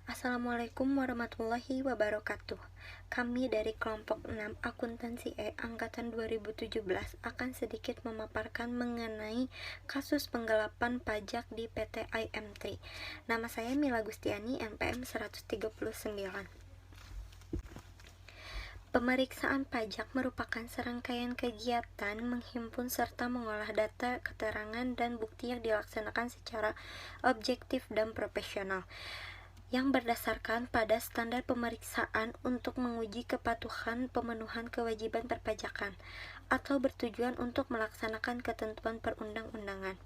Assalamualaikum warahmatullahi wabarakatuh. Kami dari kelompok 6 Akuntansi Angkatan 2017 akan sedikit memaparkan mengenai kasus penggelapan pajak di PT IM3. Nama saya Mila Gustiani, NPM 139. Pemeriksaan pajak merupakan serangkaian kegiatan menghimpun serta mengolah data, keterangan, dan bukti yang dilaksanakan secara objektif dan profesional, yang berdasarkan pada standar pemeriksaan untuk menguji kepatuhan pemenuhan kewajiban perpajakan, atau bertujuan untuk melaksanakan ketentuan perundang-undangan.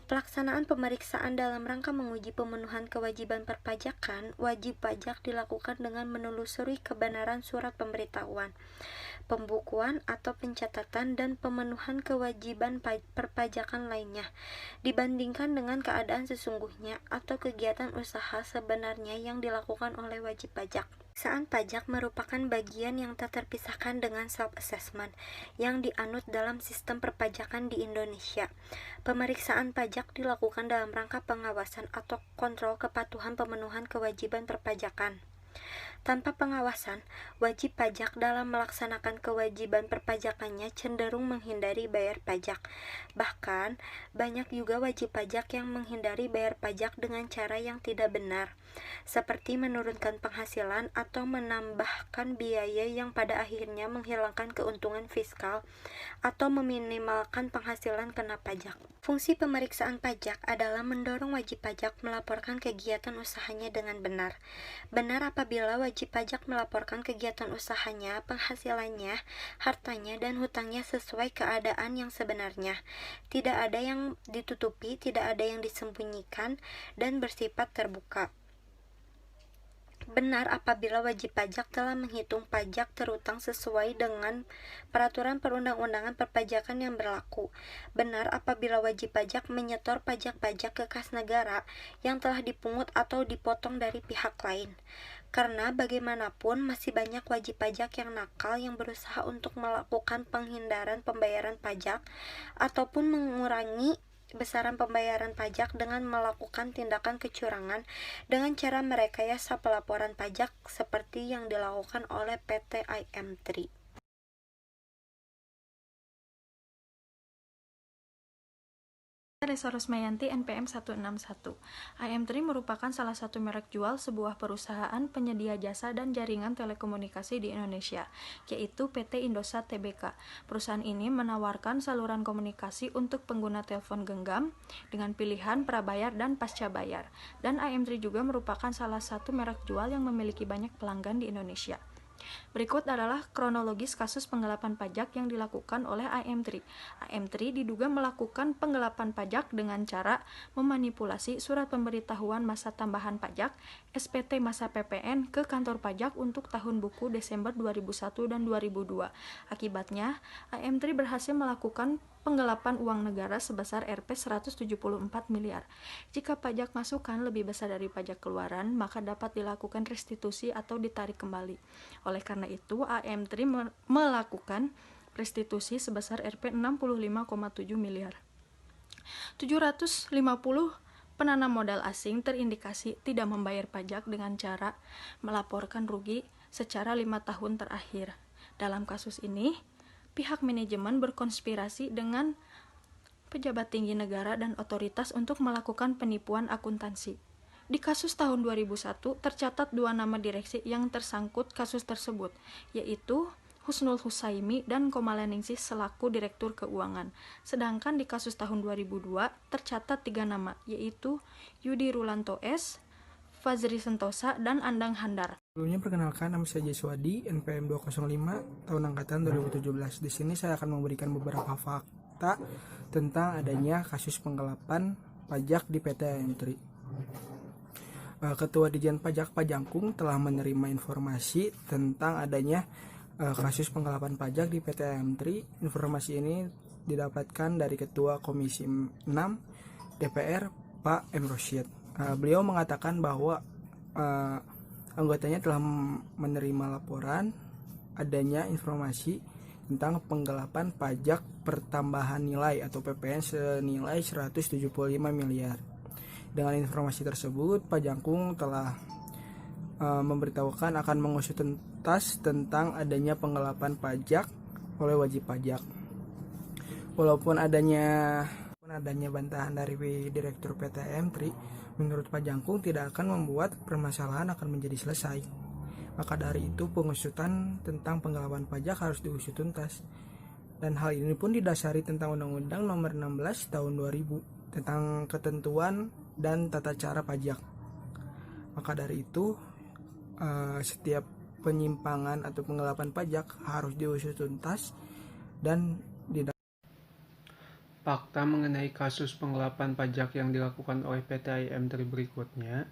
Pelaksanaan pemeriksaan dalam rangka menguji pemenuhan kewajiban perpajakan, wajib pajak dilakukan dengan menelusuri kebenaran surat pemberitahuan, pembukuan atau pencatatan, dan pemenuhan kewajiban perpajakan lainnya, dibandingkan dengan keadaan sesungguhnya atau kegiatan usaha sebenarnya yang dilakukan oleh wajib pajak. Pemeriksaan pajak merupakan bagian yang tak terpisahkan dengan self-assessment yang dianut dalam sistem perpajakan di Indonesia. Pemeriksaan pajak dilakukan dalam rangka pengawasan atau kontrol kepatuhan pemenuhan kewajiban perpajakan. Tanpa pengawasan, wajib pajak dalam melaksanakan kewajiban perpajakannya cenderung menghindari bayar pajak. Bahkan, banyak juga wajib pajak yang menghindari bayar pajak dengan cara yang tidak benar, seperti menurunkan penghasilan atau menambahkan biaya yang pada akhirnya menghilangkan keuntungan fiskal atau meminimalkan penghasilan kena pajak. Fungsi pemeriksaan pajak adalah mendorong wajib pajak melaporkan kegiatan usahanya dengan benar. Benar apabila wajib pajak melaporkan kegiatan usahanya, penghasilannya, hartanya, dan hutangnya sesuai keadaan yang sebenarnya. Tidak ada yang ditutupi, tidak ada yang disembunyikan, dan bersifat terbuka. Benar apabila wajib pajak telah menghitung pajak terutang sesuai dengan peraturan perundang-undangan perpajakan yang berlaku. Benar apabila wajib pajak menyetor pajak-pajak ke kas negara yang telah dipungut atau dipotong dari pihak lain. Karena bagaimanapun masih banyak wajib pajak yang nakal yang berusaha untuk melakukan penghindaran pembayaran pajak ataupun mengurangi besaran pembayaran pajak dengan melakukan tindakan kecurangan dengan cara merekayasa pelaporan pajak seperti yang dilakukan oleh PT IM3. Resa Rosmayanti, NPM 161. IM3 merupakan salah satu merek jual sebuah perusahaan penyedia jasa dan jaringan telekomunikasi di Indonesia, yaitu PT Indosat Tbk. Perusahaan ini menawarkan saluran komunikasi untuk pengguna telepon genggam dengan pilihan prabayar dan pasca bayar. Dan IM3 juga merupakan salah satu merek jual yang memiliki banyak pelanggan di Indonesia. Berikut adalah kronologis kasus penggelapan pajak yang dilakukan oleh IM3. IM3 diduga melakukan penggelapan pajak dengan cara memanipulasi surat pemberitahuan masa tambahan pajak SPT masa PPN ke kantor pajak untuk tahun buku Desember 2001 dan 2002. Akibatnya, IM3 berhasil melakukan penggelapan uang negara sebesar Rp 174 miliar. Jika pajak masukan lebih besar dari pajak keluaran, maka dapat dilakukan restitusi atau ditarik kembali. Oleh karena itu, IM3 melakukan restitusi sebesar Rp 65,7 miliar. 750 penanam modal asing terindikasi tidak membayar pajak dengan cara melaporkan rugi secara 5 tahun terakhir. Dalam kasus ini, pihak manajemen berkonspirasi dengan pejabat tinggi negara dan otoritas untuk melakukan penipuan akuntansi. Di kasus tahun 2001, tercatat 2 nama direksi yang tersangkut kasus tersebut, yaitu Husnul Husaimi dan Komalaningsih selaku Direktur Keuangan. Sedangkan di kasus tahun 2002, tercatat 3 nama, yaitu Yudi Rulanto S., Fazri Sentosa, dan Andang Handar. Sebelumnya perkenalkan, nama saya Jeswadi, NPM 205, tahun angkatan 2017. Di sini saya akan memberikan beberapa fakta tentang adanya kasus penggelapan pajak di PT IM3. Ketua Dijen Pajak Pajangkung telah menerima informasi tentang adanya kasus penggelapan pajak di PT IM3. Informasi ini didapatkan dari Ketua Komisi 6 DPR, Pak M. Rosyid. Beliau mengatakan bahwa anggotanya telah menerima laporan adanya informasi tentang penggelapan pajak pertambahan nilai atau PPN senilai 175 miliar. Dengan informasi tersebut, Pajangkung telah memberitahukan akan mengusut tuntas tentang adanya penggelapan pajak oleh wajib pajak. Walaupun adanya bantahan dari Direktur PT M3, menurut Pak Jangkung tidak akan membuat permasalahan akan menjadi selesai. Maka dari itu pengusutan tentang penggelapan pajak harus diusut tuntas. Dan hal ini pun didasari tentang Undang-Undang Nomor 16 Tahun 2000 tentang ketentuan dan tata cara pajak. Maka dari itu setiap penyimpangan atau penggelapan pajak harus diusut tuntas dan Fakta mengenai kasus penggelapan pajak yang dilakukan oleh PT IM3 berikutnya.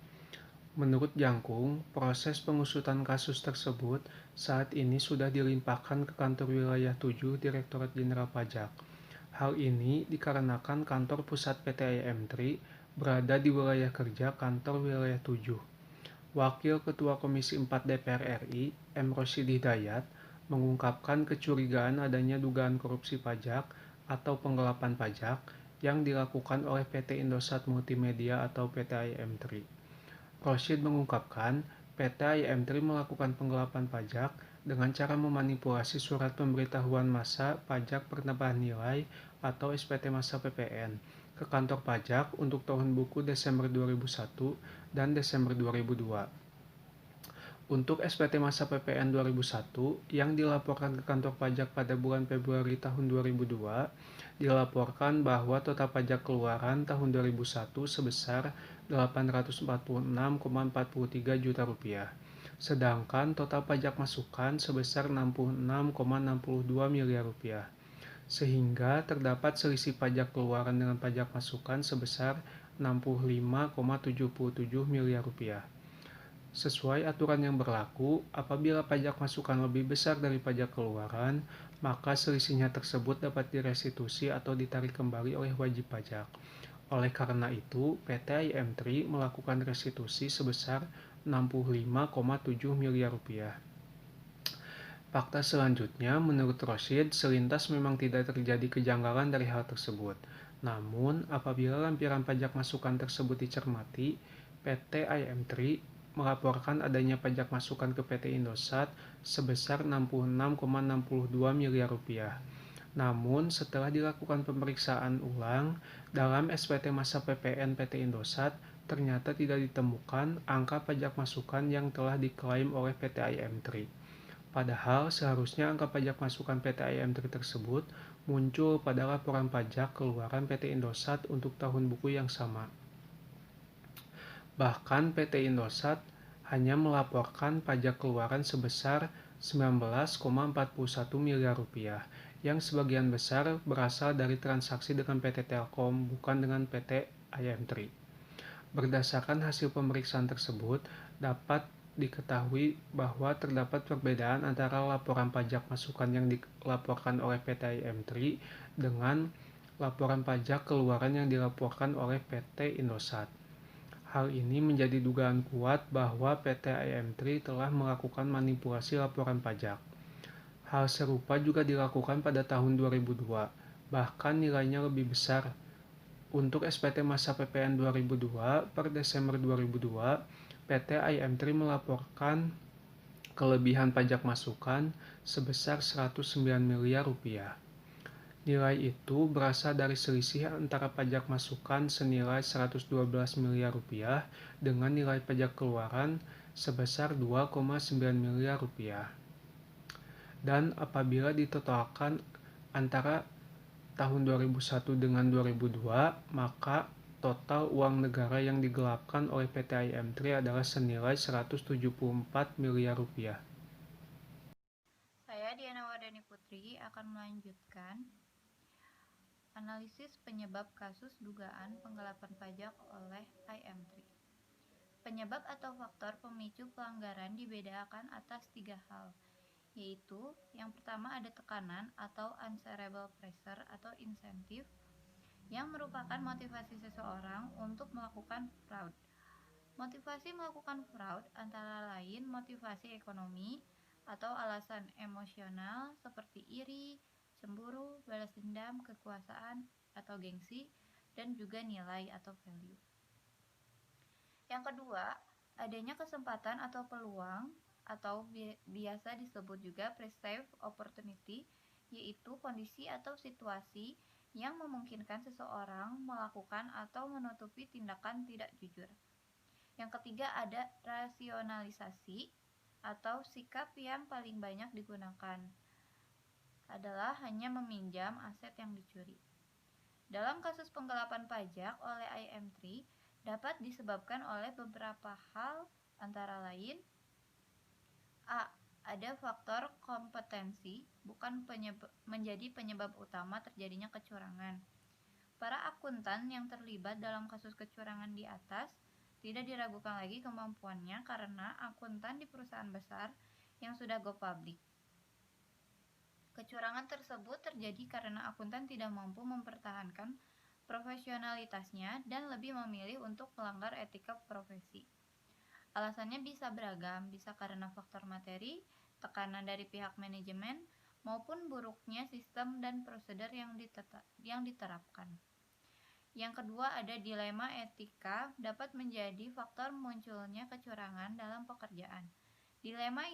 Menurut Jangkung, proses pengusutan kasus tersebut saat ini sudah dilimpahkan ke Kantor Wilayah 7 Direktorat Jenderal Pajak. Hal ini dikarenakan kantor pusat PT IM3 berada di wilayah kerja Kantor Wilayah 7. Wakil Ketua Komisi 4 DPR RI, M. Rosyidi Hidayat, mengungkapkan kecurigaan adanya dugaan korupsi pajak atau penggelapan pajak yang dilakukan oleh PT Indosat Multimedia atau PT IM3. Rosyid mengungkapkan PT IM3 melakukan penggelapan pajak dengan cara memanipulasi surat pemberitahuan masa pajak penambahan nilai atau SPT masa PPN ke kantor pajak untuk tahun buku Desember 2001 dan Desember 2002. Untuk SPT masa PPN 2001 yang dilaporkan ke kantor pajak pada bulan Februari tahun 2002, dilaporkan bahwa total pajak keluaran tahun 2001 sebesar Rp846,43 juta, sedangkan total pajak masukan sebesar Rp66,62 miliar, sehingga terdapat selisih pajak keluaran dengan pajak masukan sebesar Rp65,77 miliar. Sesuai aturan yang berlaku, apabila pajak masukan lebih besar dari pajak keluaran, maka selisihnya tersebut dapat direstitusi atau ditarik kembali oleh wajib pajak. Oleh karena itu, PT IM3 melakukan restitusi sebesar Rp65,7 miliar. Fakta selanjutnya, menurut Rosyid, selintas memang tidak terjadi kejanggalan dari hal tersebut. Namun, apabila lampiran pajak masukan tersebut dicermati, PT IM3 melaporkan adanya pajak masukan ke PT Indosat sebesar Rp66,62 miliar. Namun, setelah dilakukan pemeriksaan ulang, dalam SPT masa PPN PT Indosat, ternyata tidak ditemukan angka pajak masukan yang telah diklaim oleh PT IM3. Padahal, seharusnya angka pajak masukan PT IM3 tersebut muncul pada laporan pajak keluaran PT Indosat untuk tahun buku yang sama. Bahkan PT Indosat hanya melaporkan pajak keluaran sebesar Rp19,41 miliar, yang sebagian besar berasal dari transaksi dengan PT Telkom, bukan dengan PT IM3. Berdasarkan hasil pemeriksaan tersebut, dapat diketahui bahwa terdapat perbedaan antara laporan pajak masukan yang dilaporkan oleh PT IM3 dengan laporan pajak keluaran yang dilaporkan oleh PT Indosat. Hal ini menjadi dugaan kuat bahwa PT IM3 telah melakukan manipulasi laporan pajak. Hal serupa juga dilakukan pada tahun 2002, bahkan nilainya lebih besar. Untuk SPT masa PPN 2002 per Desember 2002, PT IM3 melaporkan kelebihan pajak masukan sebesar Rp109 miliar. Nilai itu berasal dari selisih antara pajak masukan senilai Rp112 miliar dengan nilai pajak keluaran sebesar Rp2,9 miliar. Dan apabila ditotalkan antara tahun 2001 dengan 2002, maka total uang negara yang digelapkan oleh PT IM3 adalah senilai Rp174 miliar. Saya Diana Wardani Putri akan melanjutkan analisis penyebab kasus dugaan penggelapan pajak oleh IM3. Penyebab atau faktor pemicu pelanggaran dibedakan atas 3 hal, yaitu yang pertama ada tekanan atau unsharable pressure atau insentif yang merupakan motivasi seseorang untuk melakukan fraud. Motivasi melakukan fraud antara lain motivasi ekonomi atau alasan emosional seperti iri, cemburu, balas dendam, kekuasaan atau gengsi, dan juga nilai atau value. Yang kedua, adanya kesempatan atau peluang atau biasa disebut juga perceived opportunity, yaitu kondisi atau situasi yang memungkinkan seseorang melakukan atau menutupi tindakan tidak jujur. Yang ketiga ada rasionalisasi atau sikap yang paling banyak digunakan adalah hanya meminjam aset yang dicuri. Dalam kasus penggelapan pajak oleh IM3 dapat disebabkan oleh beberapa hal, antara lain: A. Ada faktor kompetensi bukan menjadi penyebab utama terjadinya kecurangan. Para akuntan yang terlibat dalam kasus kecurangan di atas tidak diragukan lagi kemampuannya karena akuntan di perusahaan besar yang sudah go public. Kecurangan tersebut terjadi karena akuntan tidak mampu mempertahankan profesionalitasnya dan lebih memilih untuk melanggar etika profesi. Alasannya bisa beragam, bisa karena faktor materi, tekanan dari pihak manajemen, maupun buruknya sistem dan prosedur yang diterapkan. Yang kedua ada dilema etika dapat menjadi faktor munculnya kecurangan dalam pekerjaan. Dilema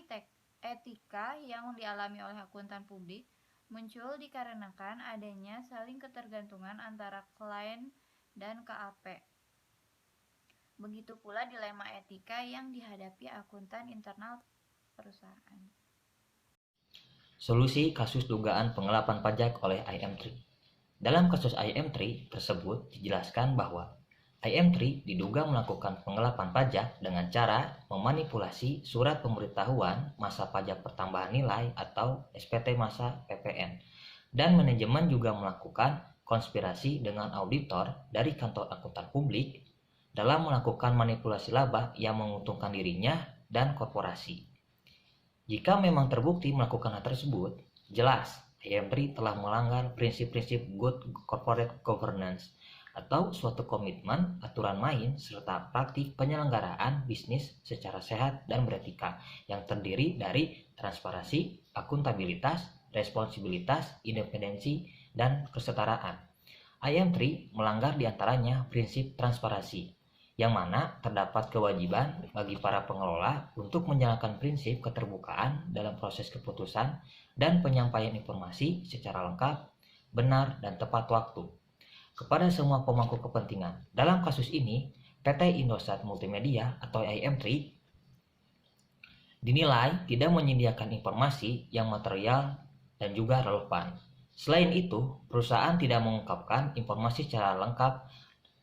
etika yang dialami oleh akuntan publik muncul dikarenakan adanya saling ketergantungan antara klien dan KAP. Begitu pula dilema etika yang dihadapi akuntan internal perusahaan. Solusi kasus dugaan penggelapan pajak oleh IM3. Dalam kasus IM3 tersebut dijelaskan bahwa IM3 diduga melakukan penggelapan pajak dengan cara memanipulasi surat pemberitahuan masa pajak pertambahan nilai atau SPT masa PPN, dan manajemen juga melakukan konspirasi dengan auditor dari kantor akuntan publik dalam melakukan manipulasi laba yang menguntungkan dirinya dan korporasi. Jika memang terbukti melakukan hal tersebut, jelas IM3 telah melanggar prinsip-prinsip good corporate governance atau suatu komitmen, aturan main, serta praktik penyelenggaraan bisnis secara sehat dan beretika yang terdiri dari transparansi, akuntabilitas, responsibilitas, independensi, dan kesetaraan. IM3 melanggar diantaranya prinsip transparansi, yang mana terdapat kewajiban bagi para pengelola untuk menjalankan prinsip keterbukaan dalam proses keputusan dan penyampaian informasi secara lengkap, benar, dan tepat waktu kepada semua pemangku kepentingan. Dalam kasus ini, PT Indosat Multimedia atau IM3 dinilai tidak menyediakan informasi yang material dan juga relevan. Selain itu, perusahaan tidak mengungkapkan informasi secara lengkap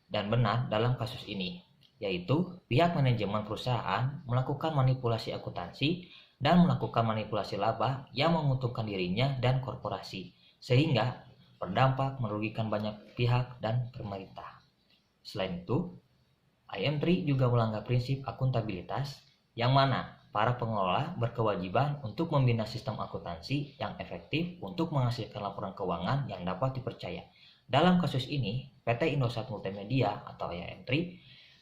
dan benar dalam kasus ini, yaitu pihak manajemen perusahaan melakukan manipulasi akuntansi dan melakukan manipulasi laba yang menguntungkan dirinya dan korporasi, sehingga berdampak merugikan banyak pihak dan pemerintah. Selain itu, IM3 juga melanggar prinsip akuntabilitas, yang mana para pengelola berkewajiban untuk membina sistem akuntansi yang efektif untuk menghasilkan laporan keuangan yang dapat dipercaya. Dalam kasus ini, PT Indosat Multimedia atau IM3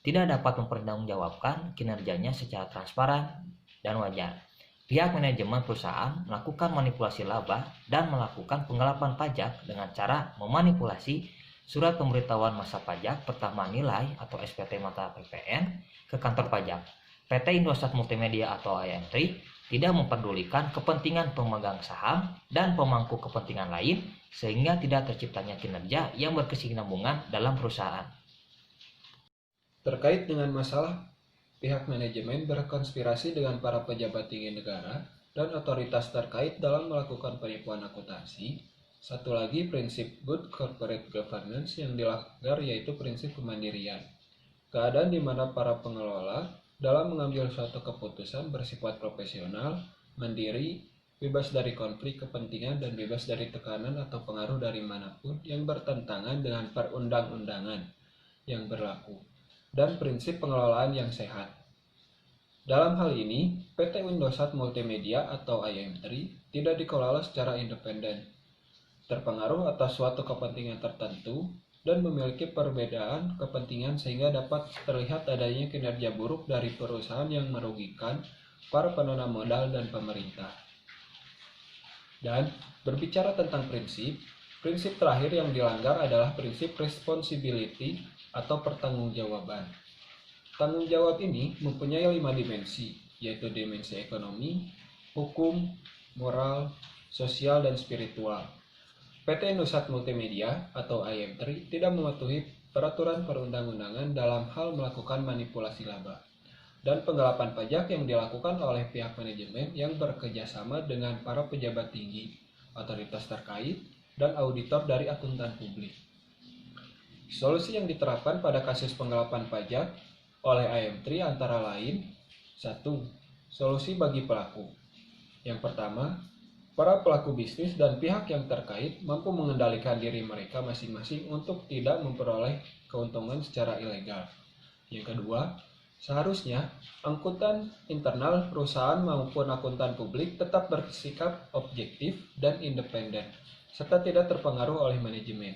tidak dapat mempertanggungjawabkan kinerjanya secara transparan dan wajar. Pihak manajemen perusahaan melakukan manipulasi laba dan melakukan penggelapan pajak dengan cara memanipulasi surat pemberitahuan masa pajak pertambahan nilai atau SPT mata PPN ke kantor pajak. PT Indosat Multimedia atau IM3 tidak memperdulikan kepentingan pemegang saham dan pemangku kepentingan lain, sehingga tidak terciptanya kinerja yang berkesinambungan dalam perusahaan. Terkait dengan masalah pihak manajemen berkonspirasi dengan para pejabat tinggi negara dan otoritas terkait dalam melakukan penipuan akuntansi, satu lagi prinsip good corporate governance yang dilanggar yaitu prinsip kemandirian. Keadaan di mana para pengelola dalam mengambil suatu keputusan bersifat profesional, mandiri, bebas dari konflik kepentingan dan bebas dari tekanan atau pengaruh dari manapun yang bertentangan dengan perundang-undangan yang berlaku dan prinsip pengelolaan yang sehat. Dalam hal ini, PT Indosat Multimedia atau IM3 tidak dikelola secara independen, terpengaruh atas suatu kepentingan tertentu, dan memiliki perbedaan kepentingan sehingga dapat terlihat adanya kinerja buruk dari perusahaan yang merugikan para penanam modal dan pemerintah. Dan berbicara tentang prinsip terakhir yang dilanggar adalah prinsip responsibility atau pertanggungjawaban. Tanggung jawab ini mempunyai 5 dimensi, yaitu dimensi ekonomi, hukum, moral, sosial, dan spiritual. PT Indosat Multimedia atau IM3 tidak mematuhi peraturan perundang-undangan dalam hal melakukan manipulasi laba dan penggelapan pajak yang dilakukan oleh pihak manajemen yang bekerjasama dengan para pejabat tinggi, otoritas terkait, dan auditor dari akuntan publik. Solusi yang diterapkan pada kasus penggelapan pajak oleh IM3 antara lain: 1. Solusi bagi pelaku. Yang pertama, para pelaku bisnis dan pihak yang terkait mampu mengendalikan diri mereka masing-masing untuk tidak memperoleh keuntungan secara ilegal. Yang kedua, seharusnya akuntan internal perusahaan maupun akuntan publik tetap bersikap objektif dan independen, serta tidak terpengaruh oleh manajemen.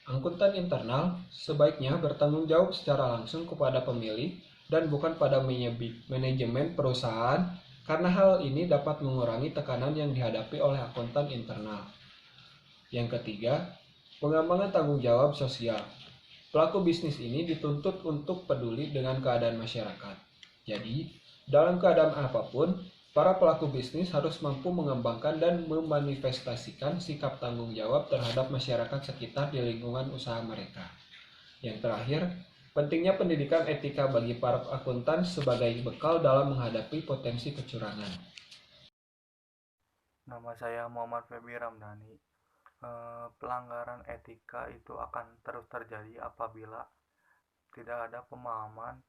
Akuntan internal sebaiknya bertanggung jawab secara langsung kepada pemilik dan bukan pada manajemen perusahaan, karena hal ini dapat mengurangi tekanan yang dihadapi oleh akuntan internal. Yang ketiga, pengembangan tanggung jawab sosial. Pelaku bisnis ini dituntut untuk peduli dengan keadaan masyarakat. Jadi, dalam keadaan apapun, para pelaku bisnis harus mampu mengembangkan dan memanifestasikan sikap tanggung jawab terhadap masyarakat sekitar di lingkungan usaha mereka. Yang terakhir, pentingnya pendidikan etika bagi para akuntan sebagai bekal dalam menghadapi potensi kecurangan. Nama saya Muhammad Febi Ramdhani. Pelanggaran etika itu akan terus terjadi apabila tidak ada pemahaman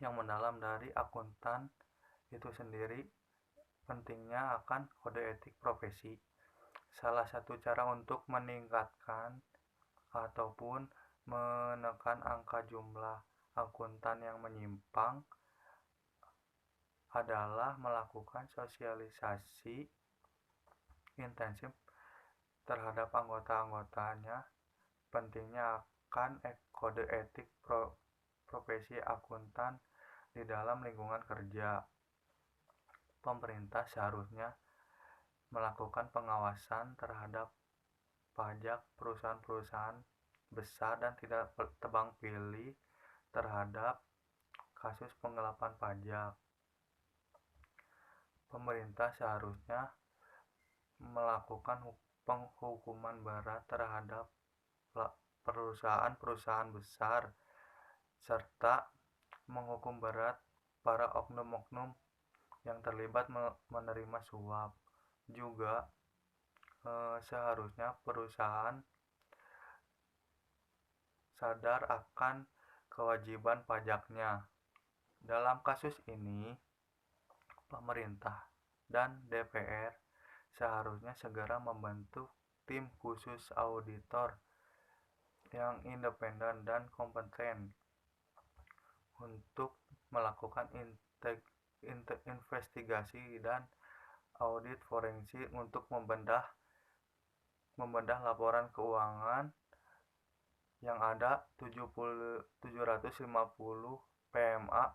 yang mendalam dari akuntan itu sendiri pentingnya akan kode etik profesi. Salah satu cara untuk meningkatkan ataupun menekan angka jumlah akuntan yang menyimpang adalah melakukan sosialisasi intensif terhadap anggota-anggotanya pentingnya akan kode etik profesi akuntan di dalam lingkungan kerja. Pemerintah seharusnya melakukan pengawasan terhadap pajak perusahaan-perusahaan besar dan tidak tebang pilih terhadap kasus penggelapan pajak. Pemerintah seharusnya melakukan penghukuman berat terhadap perusahaan-perusahaan besar serta menghukum berat para oknum-oknum yang terlibat menerima suap. Juga seharusnya perusahaan sadar akan kewajiban pajaknya. Dalam kasus ini, pemerintah dan DPR seharusnya segera membentuk tim khusus auditor yang independen dan kompeten untuk melakukan investigasi dan audit forensik untuk membedah laporan keuangan yang ada 750 PMA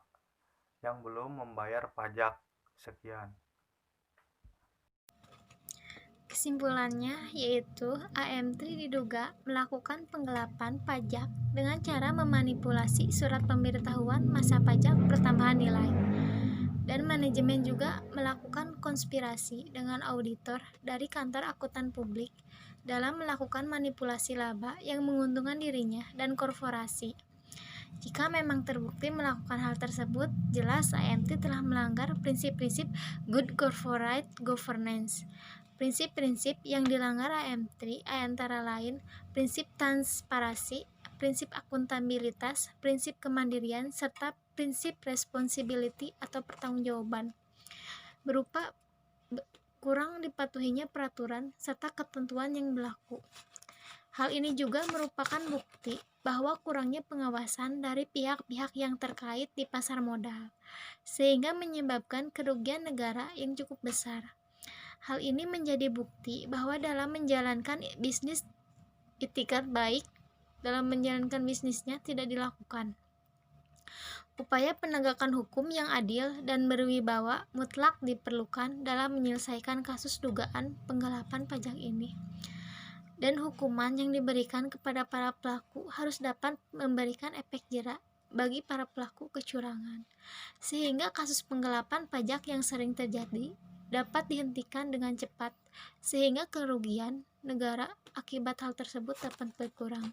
yang belum membayar pajak. Sekian. Kesimpulannya yaitu IM3 diduga melakukan penggelapan pajak dengan cara memanipulasi surat pemberitahuan masa pajak pertambahan nilai. Dan manajemen juga melakukan konspirasi dengan auditor dari kantor akuntan publik dalam melakukan manipulasi laba yang menguntungkan dirinya dan korporasi. Jika memang terbukti melakukan hal tersebut, jelas IM3 telah melanggar prinsip-prinsip good corporate governance. Prinsip-prinsip yang dilanggar IM3 antara lain prinsip transparansi, prinsip akuntabilitas, prinsip kemandirian, serta prinsip responsibility atau pertanggungjawaban, berupa kurang dipatuhinya peraturan serta ketentuan yang berlaku. Hal ini juga merupakan bukti bahwa kurangnya pengawasan dari pihak-pihak yang terkait di pasar modal, sehingga menyebabkan kerugian negara yang cukup besar. Hal ini menjadi bukti bahwa dalam menjalankan bisnis itikat baik dalam menjalankan bisnisnya tidak dilakukan. Upaya penegakan hukum yang adil dan berwibawa mutlak diperlukan dalam menyelesaikan kasus dugaan penggelapan pajak ini. Dan hukuman yang diberikan kepada para pelaku harus dapat memberikan efek jerak bagi para pelaku kecurangan, sehingga kasus penggelapan pajak yang sering terjadi dapat dihentikan dengan cepat, sehingga kerugian negara akibat hal tersebut dapat berkurang.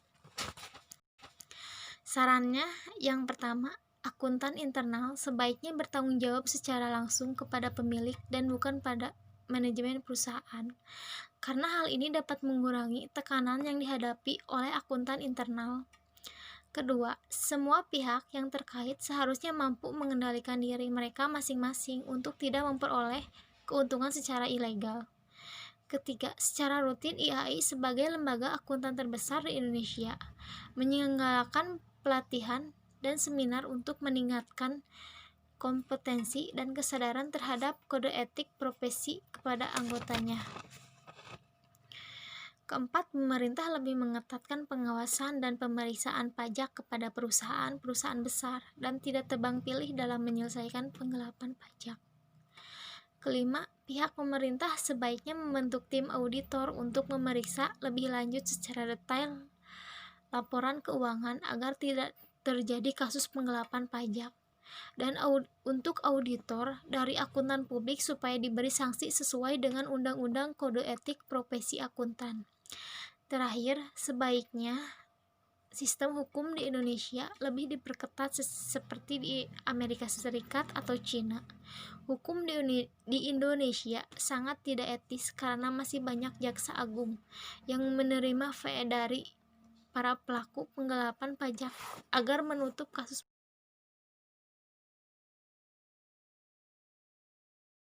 Sarannya, yang pertama, akuntan internal sebaiknya bertanggung jawab secara langsung kepada pemilik dan bukan pada manajemen perusahaan, karena hal ini dapat mengurangi tekanan yang dihadapi oleh akuntan internal. Kedua, semua pihak yang terkait seharusnya mampu mengendalikan diri mereka masing-masing untuk tidak memperoleh keuntungan secara ilegal. Ketiga, secara rutin IAI sebagai lembaga akuntan terbesar di Indonesia menyelenggarakan pelatihan dan seminar untuk meningkatkan kompetensi dan kesadaran terhadap kode etik profesi kepada anggotanya. Keempat, pemerintah lebih mengetatkan pengawasan dan pemeriksaan pajak kepada perusahaan-perusahaan besar dan tidak tebang pilih dalam menyelesaikan penggelapan pajak. Kelima, pihak pemerintah sebaiknya membentuk tim auditor untuk memeriksa lebih lanjut secara detail laporan keuangan agar tidak terjadi kasus penggelapan pajak, dan untuk auditor dari akuntan publik supaya diberi sanksi sesuai dengan Undang-Undang Kode Etik Profesi Akuntan. Terakhir, sebaiknya sistem hukum di Indonesia lebih diperketat seperti di Amerika Serikat atau Cina. Hukum di Indonesia sangat tidak etis karena masih banyak jaksa agung yang menerima fee dari para pelaku penggelapan pajak agar menutup kasus